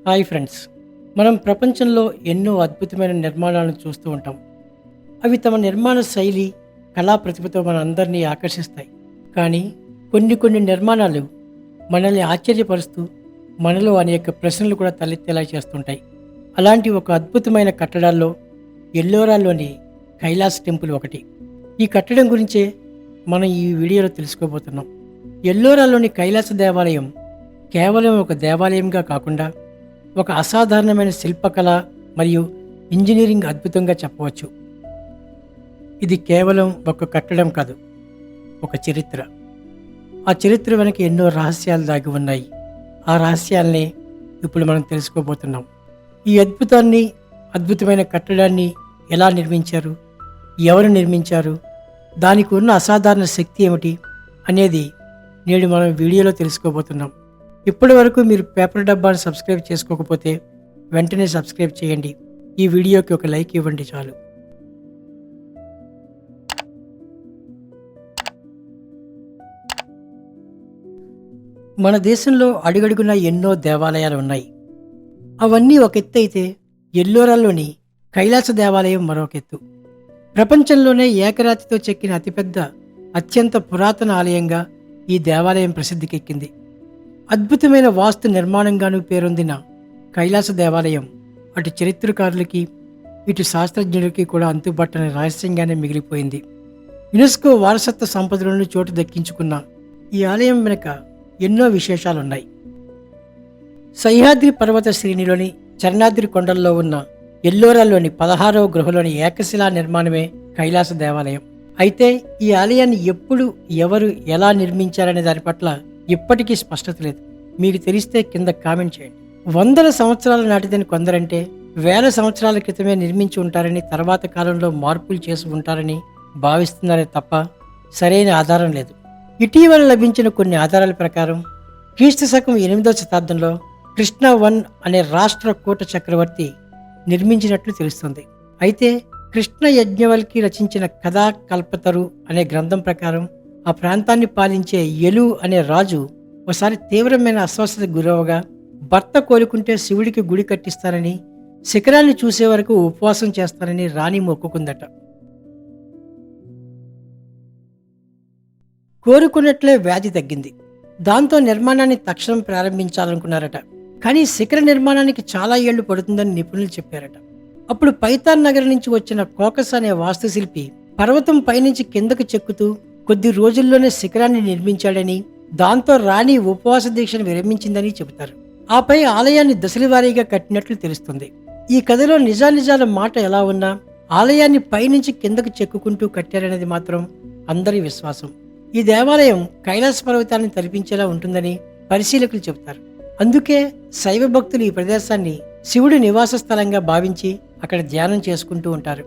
Hi friends. మనం ప్రపంచంలో ఎన్నో అద్భుతమైన నిర్మాణాలను చూస్తూ ఉంటాం. అవి తమ నిర్మాణ శైలి, కళా ప్రతిభతో మనందరినీ ఆకర్షిస్తాయి. కానీ కొన్ని నిర్మాణాలు మనల్ని ఆశ్చర్యపరుస్తూ, మనలో అనేక ప్రశ్నలు కూడా తలెత్తేలా చేస్తుంటాయి. అలాంటి ఒక అద్భుతమైన కట్టడాల్లో ఎల్లోరాలోని కైలాస్ టెంపుల్ ఒకటి. ఈ కట్టడం గురించే మనం ఈ వీడియోలో తెలుసుకోబోతున్నాం. ఎల్లోరాలోని కైలాస దేవాలయం కేవలం ఒక దేవాలయంగా కాకుండా ఒక అసాధారణమైన శిల్పకళ మరియు ఇంజనీరింగ్ అద్భుతంగా చెప్పవచ్చు. ఇది కేవలం ఒక కట్టడం కాదు, ఒక చరిత్ర. ఆ చరిత్ర వెనక ఎన్నో రహస్యాలు దాగి ఉన్నాయి. ఆ రహస్యాల్ని ఇప్పుడు మనం తెలుసుకోబోతున్నాం. ఈ అద్భుతమైన కట్టడాన్ని ఎలా నిర్మించారు, ఎవరు నిర్మించారు, దానికి ఉన్న అసాధారణ శక్తి ఏమిటి అనేది నేడు మనం వీడియోలో తెలుసుకోబోతున్నాం. ఇప్పటి వరకు మీరు పేపర్ డబ్బాను సబ్స్క్రైబ్ చేసుకోకపోతే వెంటనే సబ్స్క్రైబ్ చేయండి. ఈ వీడియోకి ఒక లైక్ ఇవ్వండి చాలు. మన దేశంలో అడుగడుగున ఎన్నో దేవాలయాలు ఉన్నాయి. అవన్నీ ఒక ఎత్తు అయితే ఎల్లోరాలోని కైలాస దేవాలయం మరొక ఎత్తు. ప్రపంచంలోనే ఏకరాతితో చెక్కిన అతిపెద్ద, అత్యంత పురాతన ఆలయంగా ఈ దేవాలయం ప్రసిద్ధికెక్కింది. అద్భుతమైన వాస్తు నిర్మాణంగానూ పేరొందిన కైలాస దేవాలయం అటు చరిత్రకారులకి, ఇటు శాస్త్రజ్ఞులకి కూడా అంతుబట్టని రహస్యంగానే మిగిలిపోయింది. యునెస్కో వారసత్వ సంపదలను చోటు దక్కించుకున్న ఈ ఆలయం వెనుక ఎన్నో విశేషాలున్నాయి. సహ్యాద్రి పర్వత శ్రేణిలోని చరణాద్రి కొండల్లో ఉన్న ఎల్లోరాలోని 16వ గృహలోని ఏకశిలా నిర్మాణమే కైలాస దేవాలయం. అయితే ఈ ఆలయాన్ని ఎప్పుడు, ఎవరు, ఎలా నిర్మించారనే దాని పట్ల ఇప్పటికీ స్పష్టత లేదు. మీకు తెలిస్తే కింద కామెంట్ చేయండి. వందల సంవత్సరాల నాటిదని కొందరంటే, వేల సంవత్సరాల క్రితమే నిర్మించి ఉంటారని, తర్వాత కాలంలో మార్పులు చేసి ఉంటారని భావిస్తున్నారే తప్ప సరైన ఆధారం లేదు. ఇటీవల లభించిన కొన్ని ఆధారాల ప్రకారం క్రీస్తు శకం 8వ శతాబ్దంలో కృష్ణ వన్ అనే రాష్ట్ర కూట చక్రవర్తి నిర్మించినట్లు తెలుస్తుంది. అయితే కృష్ణ యజ్ఞవల్కి రచించిన కథా కల్పతరు అనే గ్రంథం ప్రకారం ఆ ప్రాంతాన్ని పాలించే యలు అనే రాజు ఒకసారి తీవ్రమైన అస్వస్థతకు గురవగా భర్త కోలుకుంటే శివుడికి గుడి కట్టిస్తానని, శిఖరాన్ని చూసే వరకు ఉపవాసం చేస్తానని రాణి మొక్కుకుందట. కోరుకున్నట్లే వ్యాధి తగ్గింది. దాంతో నిర్మాణాన్ని తక్షణం ప్రారంభించాలనుకున్నారట. కానీ శిఖర నిర్మాణానికి చాలా ఏళ్లు పడుతుందని నిపుణులు చెప్పారట. అప్పుడు పైతాన్ నగరం నుంచి వచ్చిన కోకస్ అనే వాస్తుశిల్పి పర్వతం పైనుంచి కిందకు చెక్కుతూ కొద్ది రోజుల్లోనే శిఖరాన్ని నిర్మించాడని, దాంతో రాణి ఉపవాస దీక్షను విరమించిందని చెబుతారు. ఆపై ఆలయాన్ని దశల వారీగా కట్టినట్లు తెలుస్తుంది. ఈ కథలో నిజానిజాల మాట ఎలా ఉన్నా ఆలయాన్ని పైనుంచి కిందకు చెక్కుకుంటూ కట్టారనేది మాత్రం అందరి విశ్వాసం. ఈ దేవాలయం కైలాస పర్వతాన్ని తలపించేలా ఉంటుందని పరిశీలకులు చెబుతారు. అందుకే శైవ భక్తులు ఈ ప్రదేశాన్ని శివుడి నివాస స్థలంగా భావించి అక్కడ ధ్యానం చేసుకుంటూ ఉంటారు.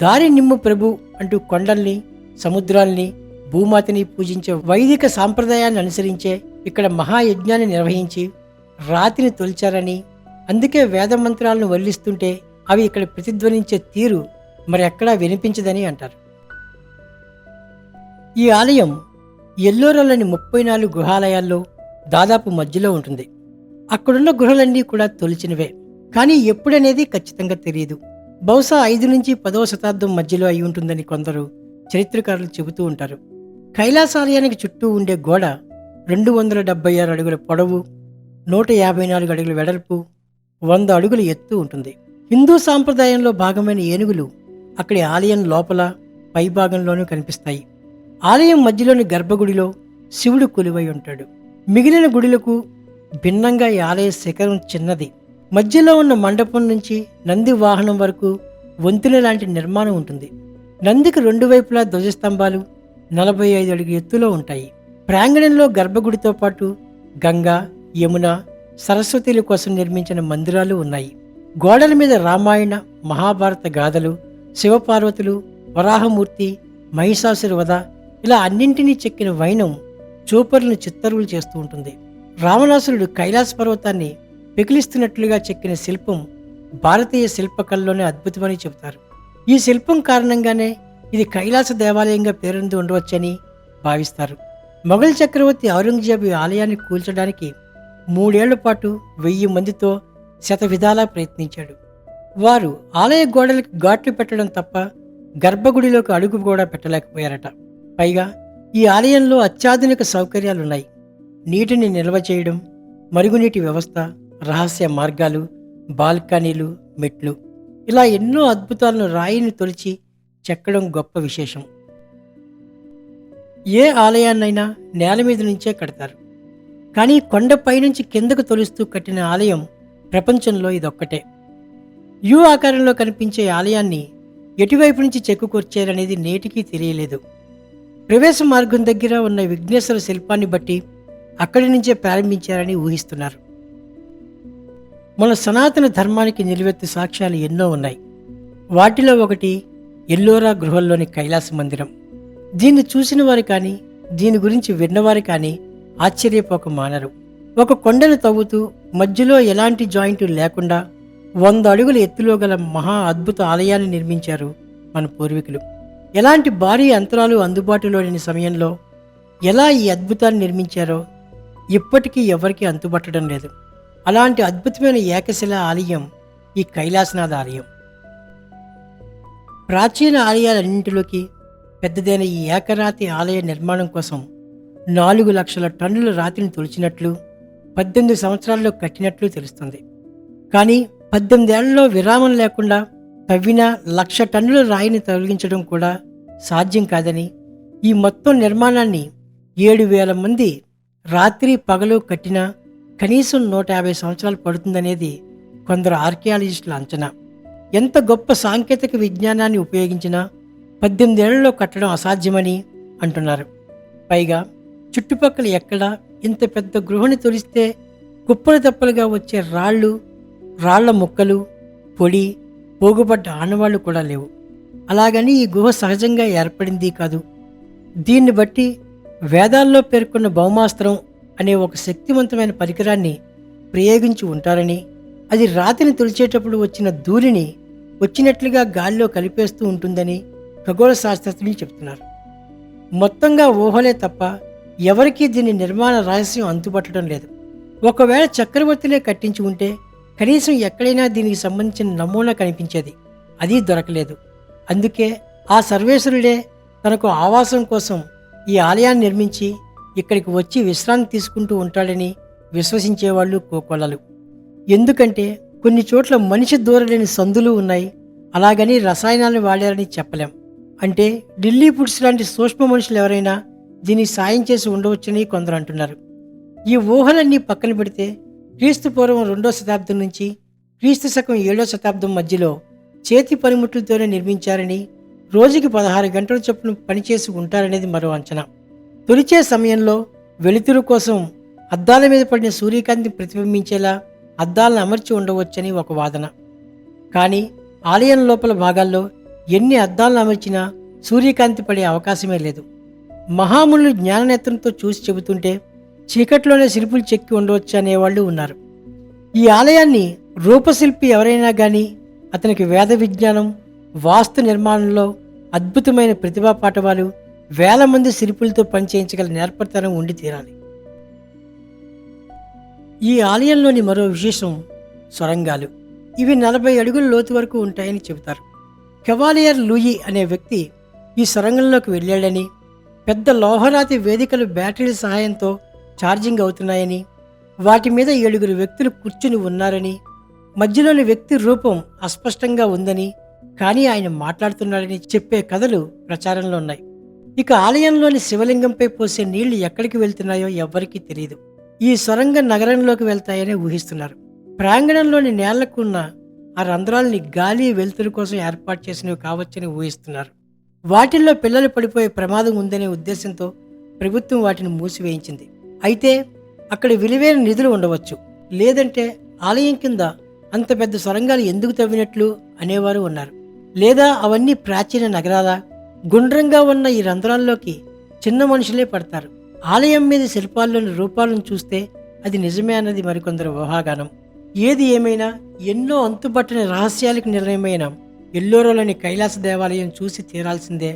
దారి నిమ్ము ప్రభు అంటూ కొండల్ని, సముద్రాల్ని, భూమాతని పూజించే వైదిక సాంప్రదాయాన్ని అనుసరించే ఇక్కడ మహాయజ్ఞాన్ని నిర్వహించి రాతిని తొలిచారని, అందుకే వేద మంత్రాలను వల్లిస్తుంటే అవి ఇక్కడ ప్రతిధ్వనించే తీరు మరి ఎక్కడా వినిపించదని అంటారు. ఈ ఆలయం ఎల్లోరాలోని 34 గుహాలయాల్లో దాదాపు మధ్యలో ఉంటుంది. అక్కడున్న గుహలన్నీ కూడా తొలిచినవే, కానీ ఎప్పుడనేది ఖచ్చితంగా తెలియదు. బహుశా 5 నుంచి 10వ శతాబ్దం మధ్యలో అయి ఉంటుందని కొందరు చరిత్రకారులు చెబుతూ ఉంటారు. కైలాసాలయానికి చుట్టూ ఉండే గోడ 276 అడుగుల పొడవు, 154 అడుగుల వెడల్పు, 100 అడుగుల ఎత్తు ఉంటుంది. హిందూ సాంప్రదాయంలో భాగమైన ఏనుగులు అక్కడి ఆలయం లోపల పైభాగంలోనూ కనిపిస్తాయి. ఆలయం మధ్యలోని గర్భగుడిలో శివుడు కొలువై ఉంటాడు. మిగిలిన గుడులకు భిన్నంగా ఈ ఆలయ శిఖరం చిన్నది. మధ్యలో ఉన్న మండపం నుంచి నంది వాహనం వరకు వంతెన లాంటి నిర్మాణం ఉంటుంది. నందికి 2 వైపులా ధ్వజస్తంభాలు 45 అడుగుల ఎత్తులో ఉంటాయి. ప్రాంగణంలో గర్భగుడితో పాటు గంగా, యమున, సరస్వతిల కోసం నిర్మించిన మందిరాలు ఉన్నాయి. గోడల మీద రామాయణ, మహాభారత గాథలు, శివపార్వతులు, వరాహమూర్తి, మహిషాసుర వధ ఇలా అన్నింటినీ చెక్కిన వైనం చూపరులను చిత్తరువులు చేస్తూ ఉంటుంది. రావణాసురుడు కైలాస పర్వతాన్ని పెకిలిస్తున్నట్లుగా చెక్కిన శిల్పం భారతీయ శిల్పకళలోనే అద్భుతమని చెబుతారు. ఈ శిల్పం కారణంగానే ఇది కైలాస దేవాలయంగా పేరొంది ఉండవచ్చని భావిస్తారు. మొఘల్ చక్రవర్తి ఔరంగజేబు ఈ ఆలయాన్ని కూల్చడానికి 3 ఏళ్ల పాటు 1000 మందితో శతవిధాలా ప్రయత్నించాడు. వారు ఆలయ గోడలకు ఘాట్లు పెట్టడం తప్ప గర్భగుడిలోకి అడుగు కూడా పెట్టలేకపోయారట. పైగా ఈ ఆలయంలో అత్యాధునిక సౌకర్యాలున్నాయి. నీటిని నిల్వ చేయడం, మరుగునీటి వ్యవస్థ, రహస్య మార్గాలు, బాల్కనీలు, మెట్లు, ఇలా ఎన్నో అద్భుతాలను రాయిని తొలిచి చెక్కడం గొప్ప విశేషం. ఏ ఆలయాన్నైనా నేల మీద నుంచే కడతారు, కానీ కొండపై నుంచి కిందకు తొలుస్తూ కట్టిన ఆలయం ప్రపంచంలో ఇదొక్కటే. యు ఆకారంలో కనిపించే ఆలయాన్ని ఎటువైపు నుంచి చెక్కుకొచ్చారనేది నేటికీ తెలియలేదు. ప్రవేశ మార్గం దగ్గర ఉన్న విఘ్నేశ్వర శిల్పాన్ని బట్టి అక్కడి నుంచే ప్రారంభించారని ఊహిస్తున్నారు. మన సనాతన ధర్మానికి నిలువెత్తు సాక్ష్యాలు ఎన్నో ఉన్నాయి. వాటిలో ఒకటి ఎల్లోరా గృహంలోని కైలాస మందిరం. దీన్ని చూసిన వారు కానీ, దీని గురించి విన్నవారు కానీ ఆశ్చర్యపోక మానరు. ఒక కొండను తవ్వుతూ మధ్యలో ఎలాంటి జాయింట్ లేకుండా 100 అడుగుల ఎత్తులో గల మహా అద్భుత ఆలయాన్ని నిర్మించారు మన పూర్వీకులు. ఎలాంటి భారీ యంత్రాలు అందుబాటులో లేని సమయంలో ఎలా ఈ అద్భుతాన్ని నిర్మించారో ఇప్పటికీ ఎవరికీ అంతుబట్టడం లేదు. అలాంటి అద్భుతమైన ఏకశిల ఆలయం ఈ కైలాసనాథ ఆలయం. ప్రాచీన ఆలయాలన్నింటిలోకి పెద్దదైన ఈ ఏకరాతి ఆలయ నిర్మాణం కోసం 4 లక్షల టన్నుల రాతిని తొలిచినట్లు 18 సంవత్సరాల్లో కట్టినట్లు తెలుస్తుంది. కానీ 18 ఏళ్లలో విరామం లేకుండా తవ్విన 1,00,000 టన్నుల రాయిని తొలగించడం కూడా సాధ్యం కాదని, ఈ మొత్తం నిర్మాణాన్ని 7,000 మంది రాత్రి పగలు కట్టినా కనీసం 150 సంవత్సరాలు పడుతుందనేది కొందరు ఆర్కియాలజిస్టుల అంచనా. ఎంత గొప్ప సాంకేతిక విజ్ఞానాన్ని ఉపయోగించినా 18 ఏళ్లలో కట్టడం అసాధ్యమని అంటున్నారు. పైగా చుట్టుపక్కల ఎక్కడా ఇంత పెద్ద గృహని తొలిస్తే కుప్పలు తప్పలుగా వచ్చే రాళ్ల ముక్కలు, పొడి, పోగుపడ్డ ఆనవాళ్లు కూడా లేవు. అలాగని ఈ గుహ సహజంగా ఏర్పడింది కాదు. దీన్ని బట్టి వేదాల్లో పేర్కొన్న భౌమాస్త్రం అనే ఒక శక్తివంతమైన పరికరాన్ని ప్రయోగించి ఉంటారని, అది రాతిని తొలిచేటప్పుడు వచ్చిన ధూళిని వచ్చినట్లుగా గాలిలో కలిపేస్తూ ఉంటుందని ఖగోళ శాస్త్రజ్ఞులు చెప్తున్నారు. మొత్తంగా ఊహలే తప్ప ఎవరికీ దీని నిర్మాణ రహస్యం అంతుపట్టడం లేదు. ఒకవేళ చక్రవర్తులే కట్టించి ఉంటే కనీసం ఎక్కడైనా దీనికి సంబంధించిన నమూనా కనిపించేది. అది దొరకలేదు. అందుకే ఆ సర్వేశ్వరుడే తనకు ఆవాసం కోసం ఈ ఆలయాన్ని నిర్మించి ఇక్కడికి వచ్చి విశ్రాంతి తీసుకుంటూ ఉంటాడని విశ్వసించేవాళ్ళు కోకొల్లలు. ఎందుకంటే కొన్ని చోట్ల మనిషి దూరలేని సందులు ఉన్నాయి. అలాగని రసాయనాలను వాడారని చెప్పలేం. అంటే ఢిల్లీ ఫుడ్స్ లాంటి సూక్ష్మ మనుషులు ఎవరైనా దీనికి సాయం చేసి ఉండవచ్చని కొందరు అంటున్నారు. ఈ ఊహలన్నీ పక్కన పెడితే క్రీస్తు పూర్వం 2వ శతాబ్దం నుంచి క్రీస్తు శకం 7వ శతాబ్దం మధ్యలో చేతి పనిముట్లతోనే నిర్మించారని, రోజుకి 16 గంటల చొప్పున పనిచేసి ఉంటారనేది మరో అంచనా. తొలిచే సమయంలో వెలుతురు కోసం అద్దాల మీద పడిన సూర్యకాంతిని ప్రతిబింబించేలా అద్దాలను అమర్చి ఉండవచ్చని ఒక వాదన. కానీ ఆలయం లోపల భాగాల్లో ఎన్ని అద్దాలను అమర్చినా సూర్యకాంతి పడే అవకాశమే లేదు. మహామునులు జ్ఞాననేత్రంతో చూసి చెబుతుంటే చీకట్లోనే శిల్పులు చెక్కి ఉండవచ్చు అనేవాళ్ళు ఉన్నారు. ఈ ఆలయాన్ని రూపశిల్పి ఎవరైనా కానీ అతనికి వేద విజ్ఞానం, వాస్తు నిర్మాణంలో అద్భుతమైన ప్రతిభా పాఠవాలు, 1000 మంది శిల్పులతో పనిచేయించగల నేర్పరితనం ఉండి తీరాలి. ఈ ఆలయంలోని మరో విశేషం సొరంగాలు. ఇవి 40 అడుగుల లోతు వరకు ఉంటాయని చెబుతారు. కెవాలియర్ లూయి అనే వ్యక్తి ఈ సొరంగంలోకి వెళ్ళాడని, పెద్ద లోహరాతి వేదికలు బ్యాటరీల సహాయంతో ఛార్జింగ్ అవుతున్నాయని, వాటి మీద 7 వ్యక్తులు కూర్చుని ఉన్నారని, మధ్యలోని వ్యక్తి రూపం అస్పష్టంగా ఉందని, కానీ ఆయన మాట్లాడుతున్నాడని చెప్పే కథలు ప్రచారంలో ఉన్నాయి. ఇక ఆలయంలోని శివలింగంపై పోసే నీళ్లు ఎక్కడికి వెళ్తున్నాయో ఎవ్వరికీ తెలియదు. ఈ సొరంగ నగరంలోకి వెళ్తాయని ఊహిస్తున్నారు. ప్రాంగణంలోని నేళ్లకు ఉన్న ఆ రంధ్రాలని గాలి, వెలుతురు కోసం ఏర్పాటు చేసినవి కావచ్చని ఊహిస్తున్నారు. వాటిల్లో పిల్లలు పడిపోయే ప్రమాదం ఉందనే ఉద్దేశంతో ప్రభుత్వం వాటిని మూసివేయించింది. అయితే అక్కడ విలువైన నిధులు ఉండవచ్చు, లేదంటే ఆలయం కింద అంత పెద్ద సొరంగాలు ఎందుకు తవ్వినట్లు అనేవారు ఉన్నారు. లేదా అవన్నీ ప్రాచీన నగరాల గుండ్రంగా ఉన్న ఈ రంధ్రాల్లోకి చిన్న మనుషులే పడతారు. ఆలయం మీద శిల్పాల్లోని రూపాలను చూస్తే అది నిజమే అన్నది మరికొందరు ఊహాగానం. ఏది ఏమైనా ఎన్నో అంతుబట్టని రహస్యాలకు నిర్ణయమైన ఎల్లోరాలోని కైలాస దేవాలయం చూసి తీరాల్సిందే.